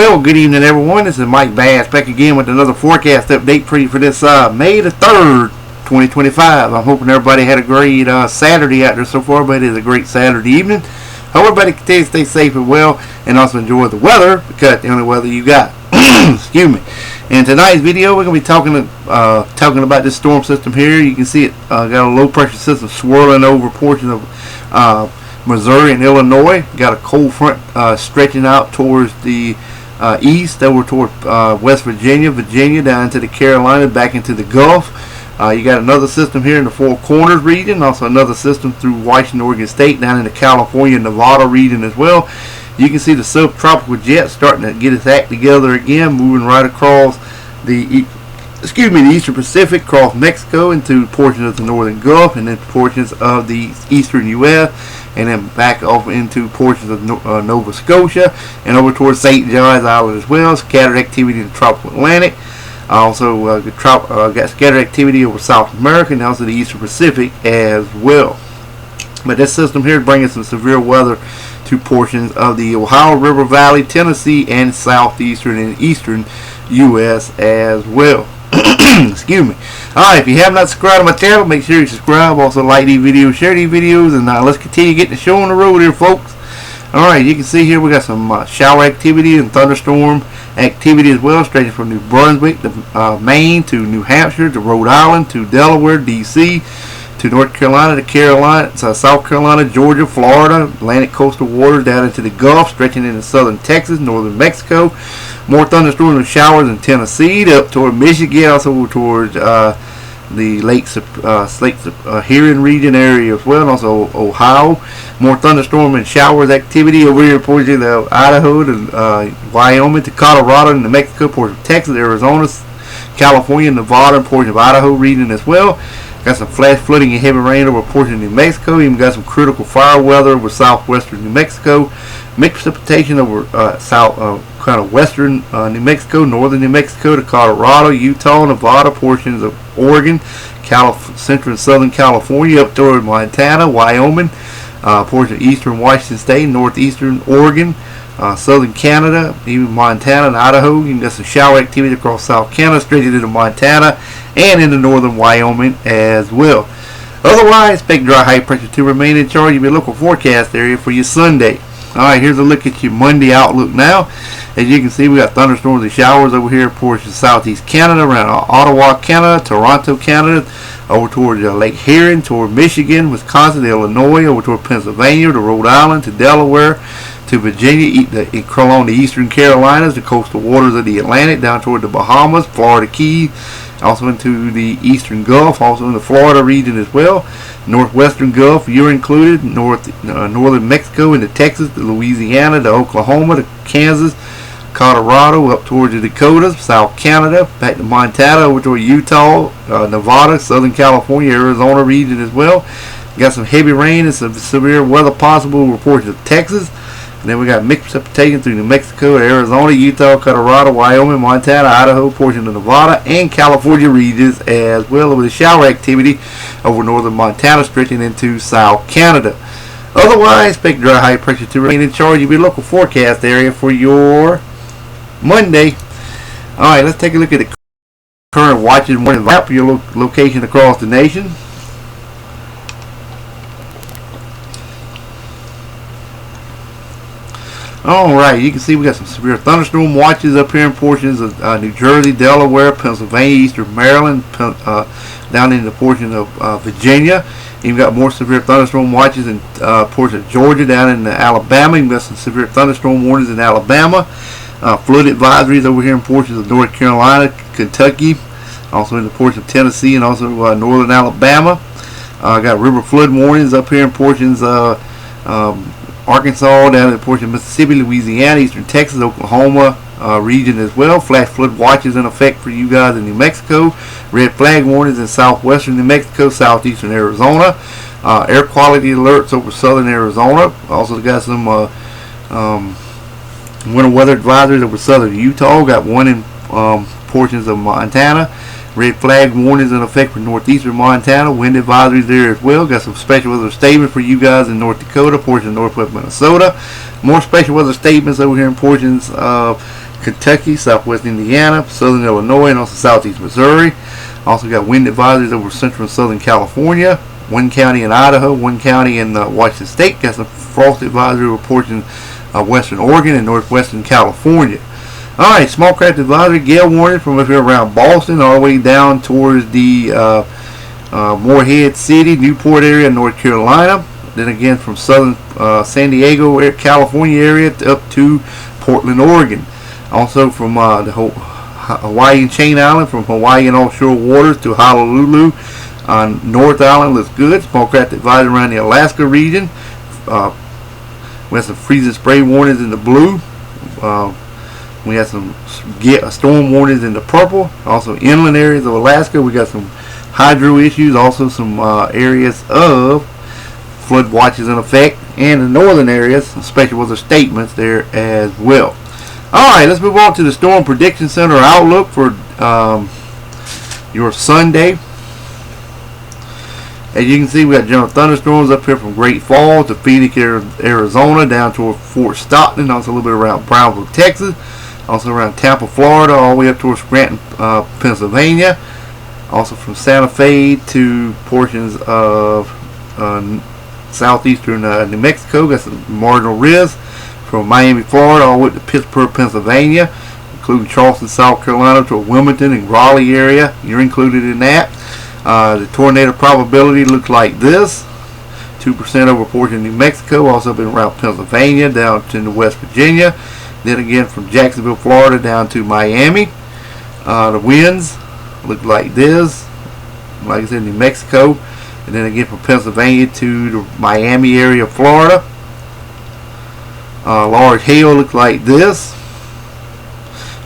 Well, good evening, everyone. This is Mike Bass back again with another forecast update for you for this May the 3rd, 2025. I'm hoping everybody had a great Saturday out there so far, but it is a great Saturday evening. Hope everybody continues to stay safe and well, and also enjoy the weather, because the only weather you got. Excuse me. In tonight's video, we're going to be talking about this storm system here. You can see it got a low pressure system swirling over portions of Missouri and Illinois. Got a cold front stretching out towards the east over toward West Virginia, down into the Carolinas, back into the Gulf. You got another system here in the Four Corners region, also another system through Washington, Oregon State, down in the California, Nevada region as well. You can see the subtropical jet starting to get its act together again, moving right across the Eastern Pacific, across Mexico into portions of the Northern Gulf, and then portions of the eastern U.S., and then back off into portions of Nova Scotia and over towards St. John's Island as well. Scattered activity in the tropical Atlantic. Also got scattered activity over South America and also the Eastern Pacific as well. But this system here is bringing some severe weather to portions of the Ohio River Valley, Tennessee, and southeastern and eastern U.S. as well. Excuse me. Alright, if you have not subscribed to my channel, make sure you subscribe. Also like these videos, share these videos, and let's continue getting the show on the road here, folks. Alright, you can see here we got some shower activity and thunderstorm activity as well, stretching from New Brunswick to Maine to New Hampshire to Rhode Island to Delaware, D.C., to North Carolina, to Carolina, South Carolina, Georgia, Florida, Atlantic coastal waters down into the Gulf, stretching into southern Texas, northern Mexico. More thunderstorms and showers in Tennessee, up toward Michigan, also towards the Lakes Huron region area as well, and also Ohio. More thunderstorm and showers activity over here, portions of Idaho to Wyoming to Colorado and New Mexico, portions of Texas, Arizona, California, Nevada, and portions of Idaho region as well. Got some flash flooding and heavy rain over portions of New Mexico. Even got some critical fire weather over southwestern New Mexico. Mixed precipitation over kind of western New Mexico, northern New Mexico to Colorado, Utah, Nevada, portions of Oregon, central and southern California, up toward Montana, Wyoming, portions of eastern Washington State, northeastern Oregon, southern Canada, even Montana and Idaho. You can get some shower activity across South Canada, straight into Montana, and into northern Wyoming as well. Otherwise, expect dry high pressure to remain in charge of your local forecast area for your Sunday. Alright, here's a look at your Monday outlook now. As you can see, we got thunderstorms and showers over here in portions of southeast Canada, around Ottawa, Canada, Toronto, Canada, over towards Lake Huron, toward Michigan, Wisconsin, Illinois, over toward Pennsylvania, to Rhode Island, to Delaware, to Virginia, along the eastern Carolinas, the coastal waters of the Atlantic, down toward the Bahamas, Florida Keys, also into the eastern Gulf, also in the Florida region as well. Northwestern Gulf, you're included, northern Mexico into Texas, to Louisiana, to Oklahoma, to Kansas, Colorado, up towards the Dakotas, South Canada, back to Montana, over toward Utah, Nevada, Southern California, Arizona region as well. Got some heavy rain and some severe weather possible reported to Texas. And then we got mixed precipitation through New Mexico, Arizona, Utah, Colorado, Wyoming, Montana, Idaho, portion of Nevada, and California regions as well, with the shower activity over northern Montana, stretching into South Canada. Otherwise, expect dry high pressure to remain in charge of your local forecast area for your Monday. Alright, let's take a look at the current watches and warning map for your location across the nation. Alright, you can see we got some severe thunderstorm watches up here in portions of New Jersey, Delaware, Pennsylvania, eastern Maryland, down in the portion of Virginia. You've got more severe thunderstorm watches in portions of Georgia, down in Alabama. You've got some severe thunderstorm warnings in Alabama. Flood advisories over here in portions of North Carolina, Kentucky, also in the portion of Tennessee, and also northern Alabama. Got river flood warnings up here in portions of Arkansas, down in the portion of Mississippi, Louisiana, eastern Texas, Oklahoma region as well. Flash flood watches in effect for you guys in New Mexico. Red flag warnings in southwestern New Mexico, southeastern Arizona. Air quality alerts over southern Arizona. Also got some winter weather advisories over southern Utah. Got one in portions of Montana. Red flag warnings in effect for northeastern Montana. Wind advisories there as well. Got some special weather statements for you guys in North Dakota, portions of northwest Minnesota. More special weather statements over here in portions of Kentucky, southwest Indiana, southern Illinois, and also southeast Missouri. Also got wind advisories over central and southern California, one county in Idaho, one county in Washington State. Got some frost advisory reports in western Oregon and northwestern California. Alright, small craft advisory, gale warning from up here around Boston all the way down towards the Morehead City, Newport area, North Carolina. Then again from southern San Diego, California area up to Portland, Oregon. Also from the Hawaii and Chain Island, from Hawaii and offshore waters to Honolulu on North Island looks good. Small craft advisory around the Alaska region. We have some freezing spray warnings in the blue. We have some storm warnings in the purple. Also inland areas of Alaska, we got some hydro issues. Also some areas of flood watches in effect. And the northern areas, some special weather statements there as well. Alright, let's move on to the Storm Prediction Center outlook for your Sunday. As you can see, we got general thunderstorms up here from Great Falls to Phoenix, Arizona, down toward Fort Stockton, also a little bit around Brownsville, Texas, also around Tampa, Florida, all the way up towards Scranton, Pennsylvania, also from Santa Fe to portions of southeastern New Mexico. Got some marginal risk from Miami, Florida, all the way to Pittsburgh, Pennsylvania, including Charleston, South Carolina, to Wilmington and Raleigh area. You're included in that. The tornado probability looks like this: 2% over portion of New Mexico, also been around Pennsylvania down to West Virginia. Then again from Jacksonville, Florida down to Miami. The winds look like this, like I said, New Mexico, and then again from Pennsylvania to the Miami area of Florida. Large hail looks like this,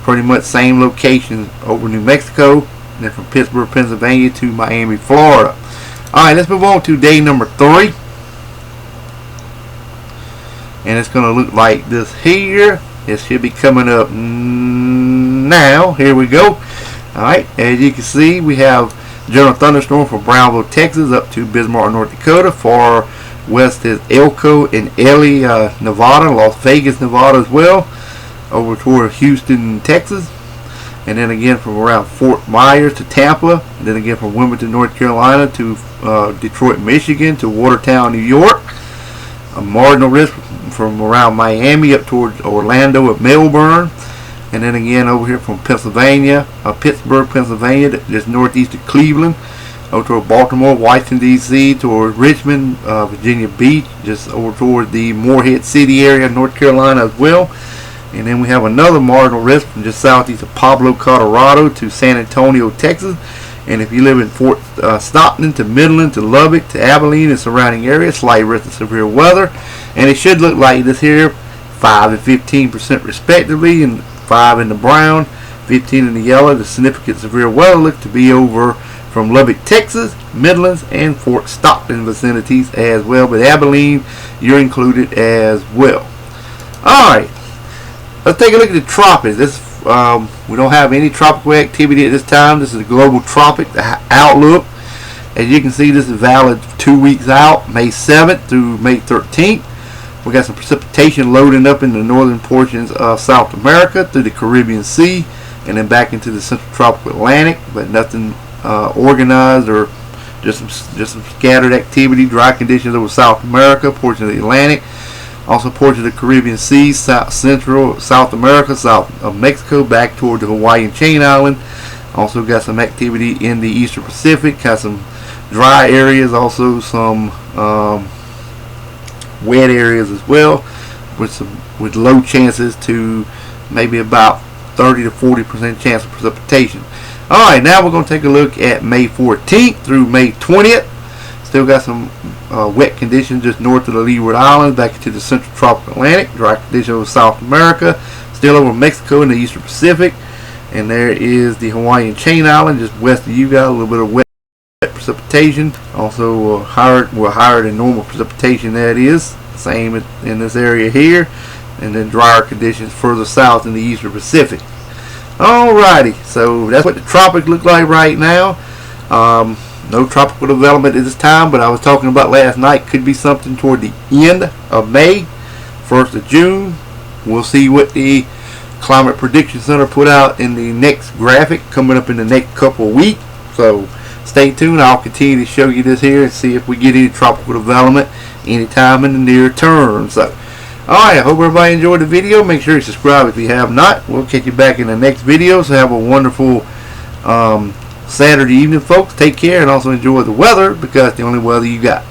pretty much same location over New Mexico. And then from Pittsburgh, Pennsylvania to Miami, Florida. Alright, let's move on to day number 3. And it's going to look like this here. It should be coming up now. Here we go. Alright, as you can see, we have general thunderstorm from Brownville, Texas up to Bismarck, North Dakota. Far west is Elko and Ely, Nevada. Las Vegas, Nevada as well. Over toward Houston, Texas. And then again from around Fort Myers to Tampa. And then again from Wilmington, North Carolina to Detroit, Michigan to Watertown, New York. A marginal risk from around Miami up towards Orlando and Melbourne. And then again over here from Pennsylvania, Pittsburgh, Pennsylvania, just northeast of Cleveland. Over toward Baltimore, Washington, D.C., toward Richmond, Virginia Beach, just over toward the Morehead City area, North Carolina as well. And then we have another marginal risk from just southeast of Pablo, Colorado to San Antonio, Texas. And if you live in Fort Stockton to Midland to Lubbock to Abilene and surrounding areas, slight risk of severe weather. And it should look like this here, 5 and 15% respectively, and 5 in the brown, 15 in the yellow. The significant severe weather look to be over from Lubbock, Texas, Midlands, and Fort Stockton vicinities as well. But Abilene, you're included as well. Alright. Let's take a look at the tropics. We don't have any tropical activity at this time. This is a global tropic outlook. As you can see, this is valid 2 weeks out, May 7th through May 13th. We got some precipitation loading up in the northern portions of South America through the Caribbean Sea and then back into the central tropical Atlantic, but nothing organized or just some scattered activity. Dry conditions over South America, portions of the Atlantic. Also portions of the Caribbean Sea, Central South America, south of Mexico, back toward the Hawaii and Chain Island. Also got some activity in the Eastern Pacific. Got some dry areas, also some wet areas as well, with low chances to maybe about 30 to 40% chance of precipitation. Alright, now we're going to take a look at May 14th through May 20th. Still got some wet conditions just north of the Leeward Islands, back into the Central Tropical Atlantic. Dry conditions over South America, still over Mexico and the Eastern Pacific. And there is the Hawaiian Chain Island, just west of you guys, a little bit of wet precipitation. Also higher than normal precipitation, that is. Same in this area here. And then drier conditions further south in the Eastern Pacific. Alrighty, so that's what the tropics look like right now. No tropical development at this time, but I was talking about last night, could be something toward the end of May, 1st of June. We'll see what the Climate Prediction Center put out in the next graphic coming up in the next couple of weeks. So stay tuned. I'll continue to show you this here and see if we get any tropical development anytime in the near term. So, alright, I hope everybody enjoyed the video. Make sure you subscribe if you have not. We'll catch you back in the next video. So have a wonderful Saturday evening, folks. Take care and also enjoy the weather, because it's the only weather you got.